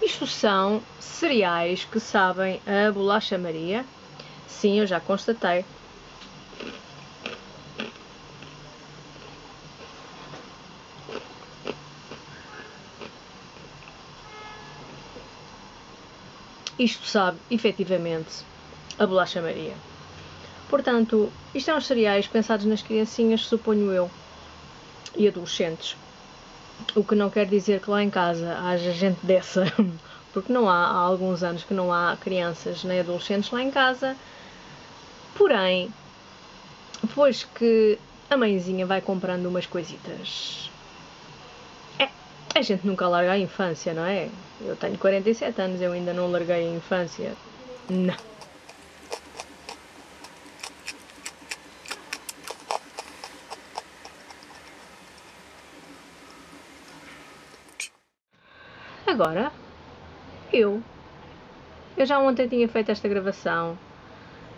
Isto são cereais que sabem a bolacha Maria. Sim, eu já constatei. Isto sabe, efetivamente, a bolacha Maria. Portanto, isto são os cereais pensados nas criancinhas, suponho eu, e adolescentes. O que não quer dizer que lá em casa haja gente dessa, porque não há alguns anos que não há crianças nem adolescentes lá em casa. Porém, depois que a mãezinha vai comprando umas coisitas, a gente nunca larga a infância, não é? Eu tenho 47 anos, eu ainda não larguei a infância. Não. Agora, eu já ontem tinha feito esta gravação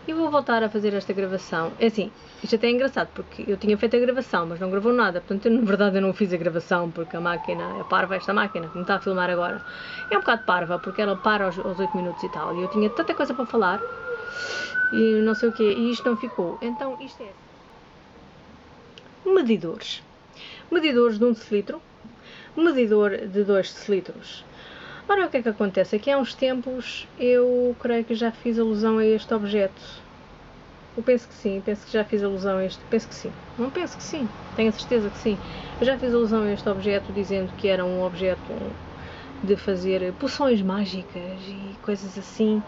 e vou voltar a fazer esta gravação. É assim, isto até é engraçado, porque eu tinha feito a gravação, mas não gravou nada. Portanto, na verdade, eu não fiz a gravação, porque a máquina é parva, esta máquina, que me está a filmar agora. É um bocado parva, porque ela para aos 8 minutos e tal. E eu tinha tanta coisa para falar, e não sei o quê, e isto não ficou. Então, isto é... Medidores. Medidores de 1 decilitro. Medidor de 2 decilitros. Ora, o que é que acontece? Aqui há uns tempos eu creio que já fiz alusão a este objeto. Eu penso que sim, penso que já fiz alusão a este. Penso que sim. Não penso que sim, tenho a certeza que sim. Eu já fiz alusão a este objeto dizendo que era um objeto de fazer poções mágicas e coisas assim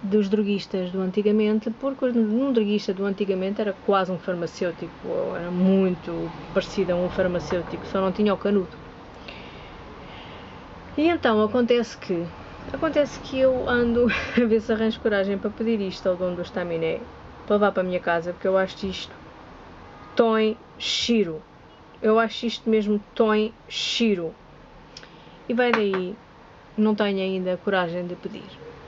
dos droguistas do antigamente, porque um droguista do antigamente era quase um farmacêutico, ou era muito parecido a um farmacêutico, só não tinha o canudo. E então acontece que eu ando a ver se arranjo coragem para pedir isto ao dono do estaminé, para levar para a minha casa, porque eu acho isto tão giro. Eu acho isto mesmo tão giro. E vai daí, não tenho ainda coragem de pedir.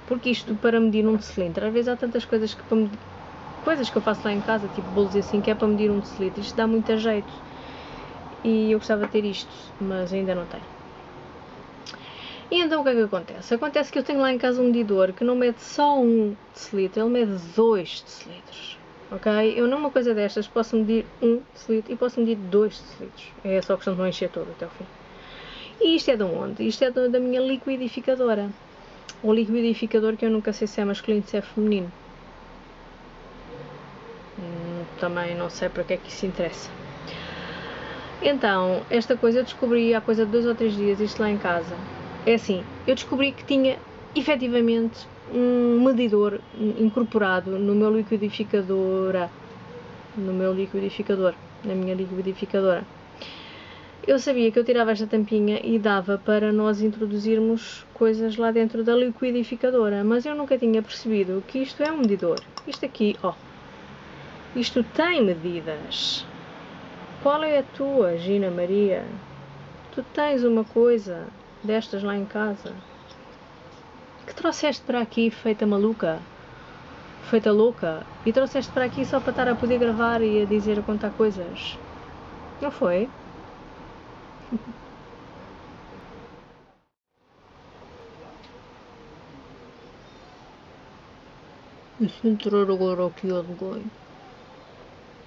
Porque isto, para medir 1 decilitro, às vezes há tantas coisas que para medir, coisas que eu faço lá em casa, tipo bolos e assim, que é para medir 1 decilitro. Isto dá muito a jeito. E eu gostava de ter isto, mas ainda não tenho. E então o que é que acontece? Acontece que eu tenho lá em casa um medidor que não mede só 1 decilitro, ele mede 2 decilitros. Ok? Eu numa coisa destas posso medir 1 decilitro e posso medir 2 decilitros. É só questão de não encher todo até o fim. E isto é de onde? Isto é da minha liquidificadora. O liquidificador que eu nunca sei se é masculino ou se é feminino. Também não sei para que é que isso interessa. Então, esta coisa eu descobri há coisa de 2 ou 3 dias, isto lá em casa. É assim, eu descobri que tinha efetivamente um medidor incorporado no meu liquidificador, na minha liquidificadora. Eu sabia que eu tirava esta tampinha e dava para nós introduzirmos coisas lá dentro da liquidificadora, mas eu nunca tinha percebido que isto é um medidor. Isto aqui, ó, isto tem medidas. Qual é a tua, Gina Maria? Tu tens uma coisa destas lá em casa que trouxeste para aqui feita maluca, feita louca, e trouxeste para aqui só para estar a poder gravar e a dizer, a contar coisas. Não foi? E se entrar agora aqui alguém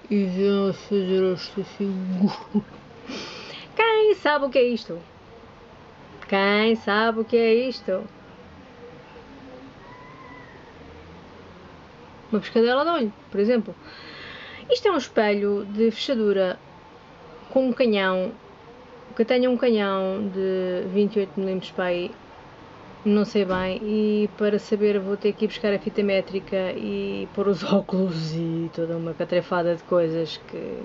e vier a fazer esta figura? Quem sabe o que é isto? Quem sabe o que é isto? Uma pescadela de olho, por exemplo. Isto é um espelho de fechadura com um canhão, que tenha um canhão de 28mm para aí, não sei bem, e para saber vou ter que ir buscar a fita métrica e pôr os óculos e toda uma catrefada de coisas que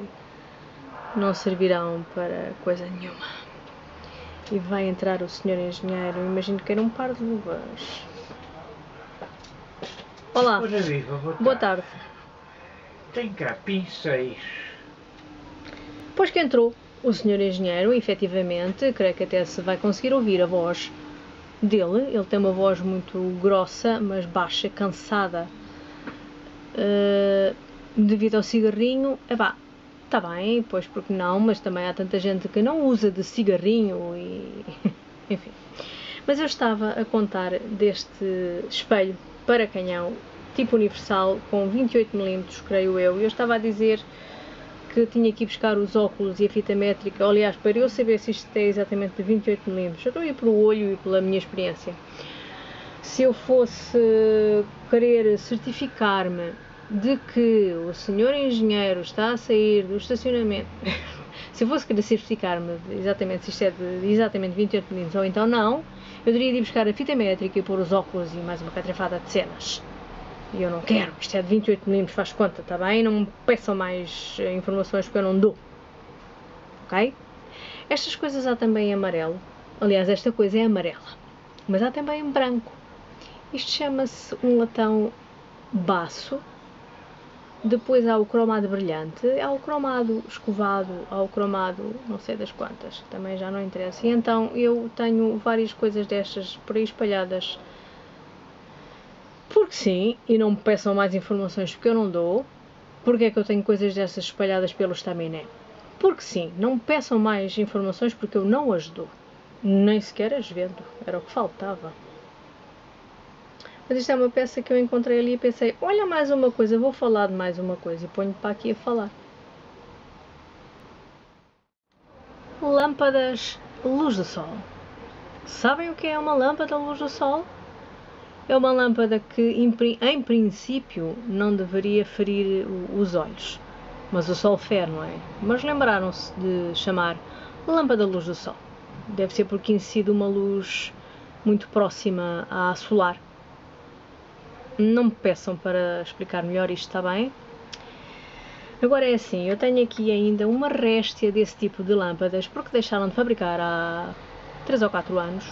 não servirão para coisa nenhuma. E vai entrar o senhor engenheiro, imagino que era um par de luvas. Olá, boa tarde. Tem cá pincéis. Depois que entrou o senhor engenheiro, efetivamente, creio que até se vai conseguir ouvir a voz dele. Ele tem uma voz muito grossa, mas baixa, cansada, devido ao cigarrinho. Epá, está bem, pois porque não, mas também há tanta gente que não usa de cigarrinho e... enfim. Mas eu estava a contar deste espelho para canhão, tipo universal, com 28mm, creio eu, e eu estava a dizer que tinha que ir buscar os óculos e a fita métrica, aliás, para eu saber se isto é exatamente de 28mm, eu estou a ir pelo olho e pela minha experiência. Se eu fosse querer certificar-me de que o senhor engenheiro está a sair do estacionamento, se eu fosse querer certificar-me exatamente se isto é de exatamente 28mm ou então não, eu teria de ir buscar a fita métrica e pôr os óculos e mais uma catrafada de cenas. E eu não quero, isto é de 28mm, faz conta, está bem? Não me peçam mais informações porque eu não dou. Ok? Estas coisas há também em amarelo. Aliás, esta coisa é amarela. Mas há também em branco. Isto chama-se um latão baço. Depois há o cromado brilhante, há o cromado escovado, há o cromado não sei das quantas, também já não interessa. E então eu tenho várias coisas destas por aí espalhadas, porque sim, e não me peçam mais informações porque eu não dou. Porque é que eu tenho coisas dessas espalhadas pelo estaminé? Porque sim, não me peçam mais informações porque eu não as dou, nem sequer as vendo, era o que faltava. Mas isto é uma peça que eu encontrei ali e pensei, olha mais uma coisa, vou falar de mais uma coisa e ponho para aqui a falar. Lâmpadas luz do sol. Sabem o que é uma lâmpada luz do sol? É uma lâmpada que em princípio não deveria ferir os olhos, mas o sol fere, não é? Mas lembraram-se de chamar lâmpada luz do sol. Deve ser porque incide uma luz muito próxima à solar. Não me peçam para explicar melhor isto, está bem? Agora é assim, eu tenho aqui ainda uma réstia desse tipo de lâmpadas, porque deixaram de fabricar há 3 ou 4 anos,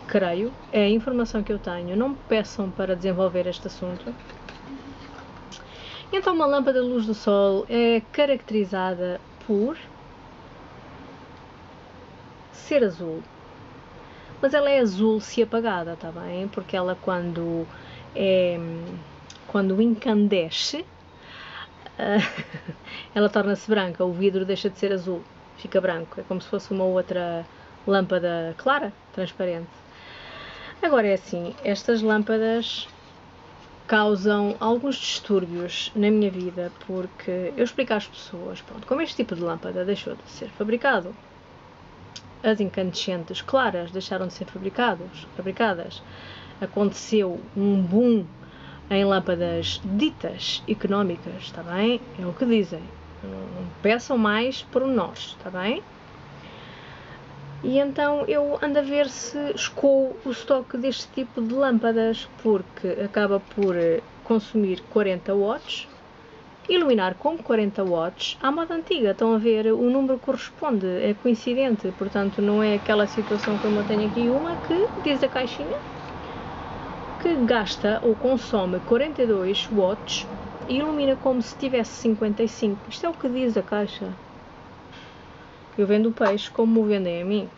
creio, é a informação que eu tenho, não me peçam para desenvolver este assunto. Então uma lâmpada de luz do sol é caracterizada por ser azul, mas ela é azul se apagada, está bem? Porque ela quando incandesce, ela torna-se branca, o vidro deixa de ser azul, fica branco, é como se fosse uma outra lâmpada clara, transparente. Agora é assim, estas lâmpadas causam alguns distúrbios na minha vida, porque eu explico às pessoas, pronto, como este tipo de lâmpada deixou de ser fabricado, as incandescentes claras deixaram de ser fabricadas, aconteceu um boom em lâmpadas ditas económicas, está bem? É o que dizem. Não peçam mais pormenores, está bem? E então eu ando a ver se escoo o estoque deste tipo de lâmpadas, porque acaba por consumir 40 watts, iluminar com 40 watts à moda antiga. Estão a ver, o número corresponde, é coincidente, portanto não é aquela situação como eu tenho aqui uma que diz a caixinha que gasta ou consome 42 watts e ilumina como se tivesse 55. Isto é o que diz a caixa. Eu vendo o peixe como o vendem a mim.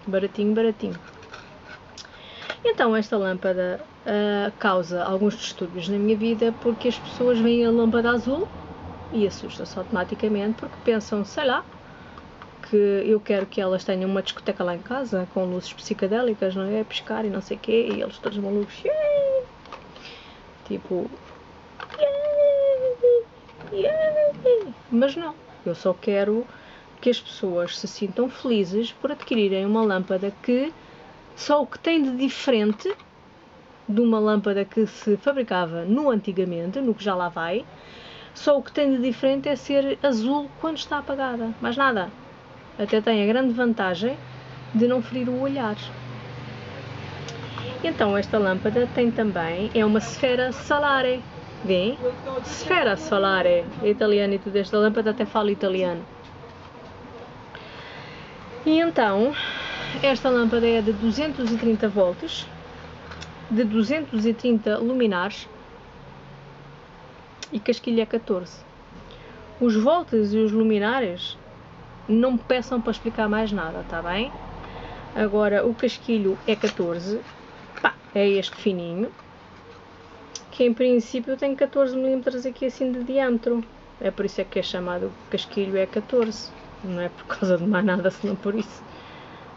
Baratinho, baratinho. Então esta lâmpada causa alguns distúrbios na minha vida porque as pessoas veem a lâmpada azul e assustam-se automaticamente porque pensam, sei lá, que eu quero que elas tenham uma discoteca lá em casa com luzes psicadélicas, não é? Piscar e não sei o quê, e eles todos malucos, yeah! Tipo, yeah! Mas não, eu só quero que as pessoas se sintam felizes por adquirirem uma lâmpada que só o que tem de diferente de uma lâmpada que se fabricava no antigamente, no que já lá vai, só o que tem de diferente é ser azul quando está apagada, mais nada. Até tem a grande vantagem de não ferir o olhar. Então esta lâmpada tem também, é uma sfera solare, vêem? Sfera solare, é italiano e tudo, esta lâmpada até fala italiano. E então, esta lâmpada é de 230 volts, de 230 luminares e casquilha é 14. Os volts e os luminares não me peçam para explicar mais nada, está bem? Agora, o casquilho é 14, pá, é este fininho, que em princípio tem 14 mm aqui assim de diâmetro. É por isso é que é chamado casquilho é 14, não é por causa de mais nada, senão por isso.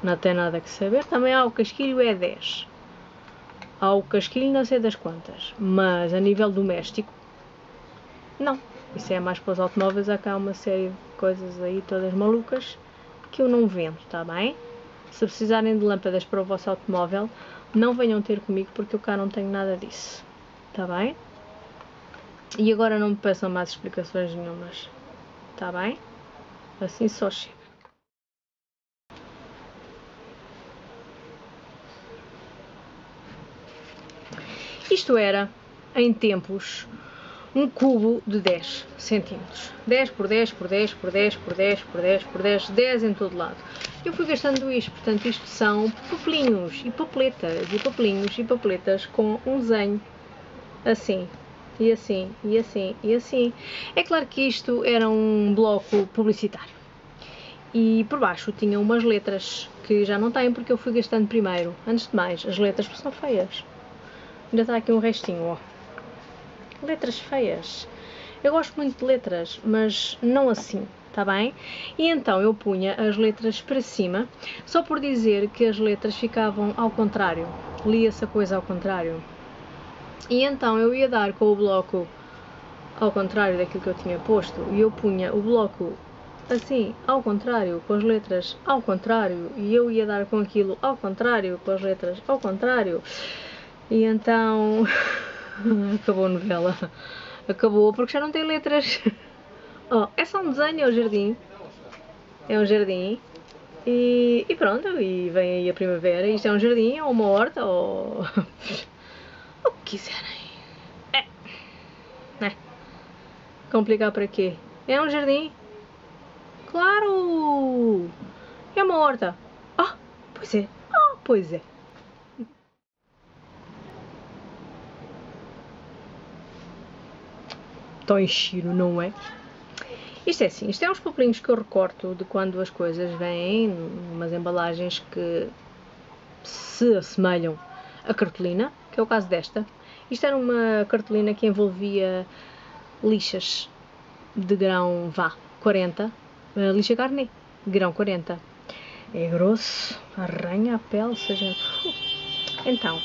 não tem nada que saber. Também há o casquilho é 10. Há o casquilho não sei das quantas, mas a nível doméstico, não. Isso é mais para os automóveis, há cá uma série de coisas aí todas malucas que eu não vendo, está bem? Se precisarem de lâmpadas para o vosso automóvel, não venham ter comigo porque eu cá não tenho nada disso, está bem? E agora não me peçam mais explicações nenhumas, está bem? Assim só chega. Isto era, em tempos, um cubo de 10 centímetros. 10 por 10 por 10 por 10 por 10 por 10 por 10, 10 em todo lado. Eu fui gastando isto, portanto isto são papelinhos e papeletas e papelinhos e papeletas com um desenho assim, e assim, e assim, e assim. É claro que isto era um bloco publicitário. E por baixo tinha umas letras que já não têm porque eu fui gastando primeiro. Antes de mais, as letras são feias. Ainda está aqui um restinho, ó. Letras feias. Eu gosto muito de letras, mas não assim, tá bem? E então eu punha as letras para cima, só por dizer que as letras ficavam ao contrário. Lia-se a coisa ao contrário. E então eu ia dar com o bloco ao contrário daquilo que eu tinha posto, e eu punha o bloco assim, ao contrário, com as letras ao contrário, e eu ia dar com aquilo ao contrário, com as letras ao contrário. E então acabou a novela. Acabou porque já não tem letras. Oh, é só um desenho, é um jardim. É um jardim. E pronto, e vem aí a primavera. Isto é um jardim, ou uma horta, ou o que quiserem. É. Complicar para quê? É um jardim. Claro! É uma horta. Ah, pois é. Ah, pois é. Tão enchido, não é? Isto é assim, isto é uns papelinhos que eu recorto de quando as coisas vêm, umas embalagens que se assemelham a cartolina, que é o caso desta. Isto era uma cartolina que envolvia lixas de grão, 40, lixa carne, grão 40. É grosso, arranha a pele, seja... Então,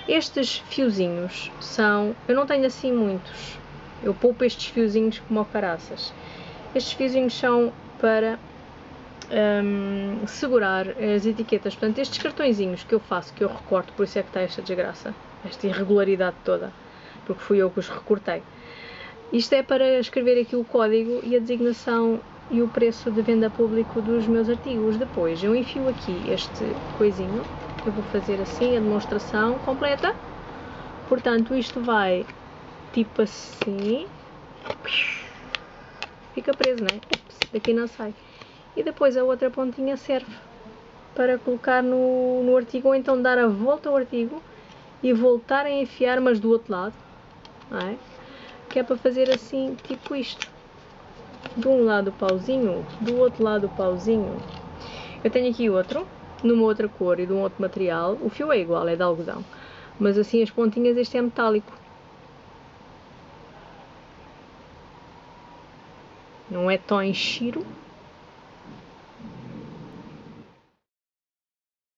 estes fiozinhos são... Eu não tenho assim muitos. Eu poupo estes fiozinhos como caraças. Estes fiozinhos são para segurar as etiquetas. Portanto, estes cartõezinhos que eu faço, que eu recorto, por isso é que está esta desgraça, esta irregularidade toda, porque fui eu que os recortei. Isto é para escrever aqui o código e a designação e o preço de venda público dos meus artigos. Depois eu enfio aqui este coisinho, eu vou fazer assim a demonstração completa. Portanto, isto vai tipo assim, fica preso, né? Ups, daqui não sai. E depois a outra pontinha serve para colocar no artigo, ou então dar a volta ao artigo e voltar a enfiar, mas do outro lado, não é? Que é para fazer assim, tipo isto. De um lado o pauzinho, do outro lado o pauzinho. Eu tenho aqui outro, numa outra cor e de um outro material. O fio é igual, é de algodão. Mas assim as pontinhas, este é metálico. Não é tão enxiro,